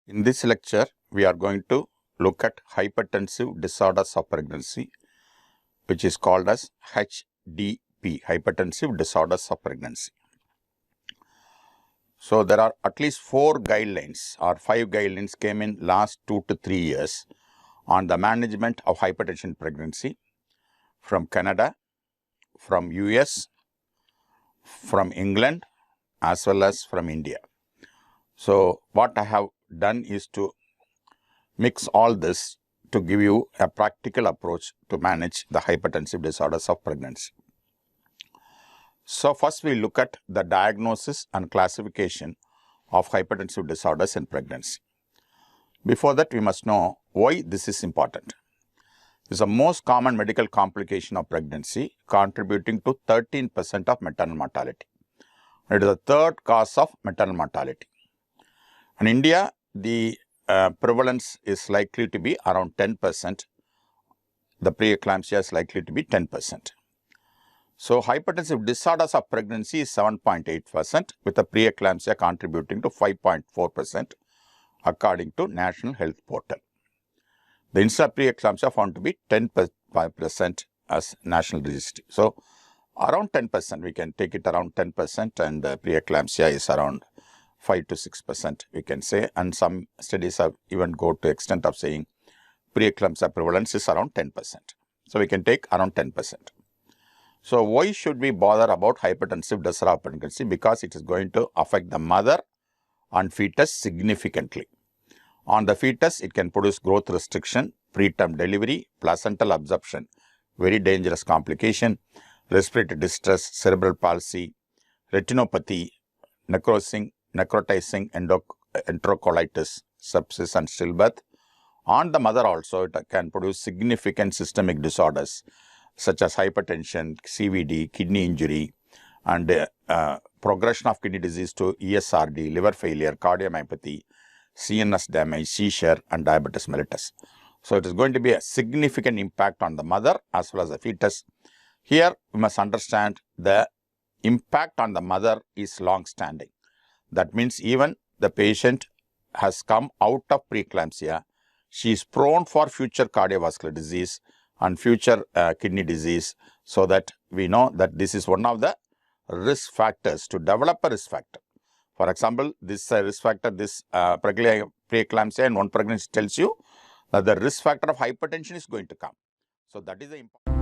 In this lecture, we are going to look at hypertensive disorders of pregnancy, which is called as HDP, hypertensive disorders of pregnancy. So, there are at least 4 guidelines or 5 guidelines came in last 2 to 3 years on the management of hypertension in pregnancy from Canada, from US, from England, as well as from India. So, what I have done is to mix all this to give you a practical approach to manage the hypertensive disorders of pregnancy. So, first we look at the diagnosis and classification of hypertensive disorders in pregnancy. Before that, we must know why this is important. This is the most common medical complication of pregnancy, contributing to 13% of maternal mortality. It is the third cause of maternal mortality. In India, the prevalence is likely to be around 10%. The preeclampsia is likely to be 10%. So, hypertensive disorders of pregnancy is 7.8%, with the preeclampsia contributing to 5.4% according to National Health Portal. The incidence of preeclampsia found to be 10% as national registry. So, around 10%, we can take it around 10%, and preeclampsia is around 5 to 6%, we can say, and some studies have even go to extent of saying preeclampsia prevalence is around 10%. So, we can take around 10%. So, why should we bother about hypertensive disorder of pregnancy? Because it is going to affect the mother and fetus significantly. On the fetus, it can produce growth restriction, preterm delivery, placental absorption, very dangerous complication, respiratory distress, cerebral palsy, retinopathy, necrotizing enterocolitis, sepsis and stillbirth. On the mother also, it can produce significant systemic disorders such as hypertension, CVD, kidney injury, and progression of kidney disease to ESRD, liver failure, cardiomyopathy, CNS damage, seizure, and diabetes mellitus. So, it is going to be a significant impact on the mother as well as the fetus. Here, we must understand the impact on the mother is long-standing. That means even the patient has come out of preeclampsia, she is prone for future cardiovascular disease and future kidney disease, so that we know that this is one of the risk factors to develop a risk factor. For example, this risk factor, this preeclampsia in one pregnancy tells you that the risk factor of hypertension is going to come. So, that is the important.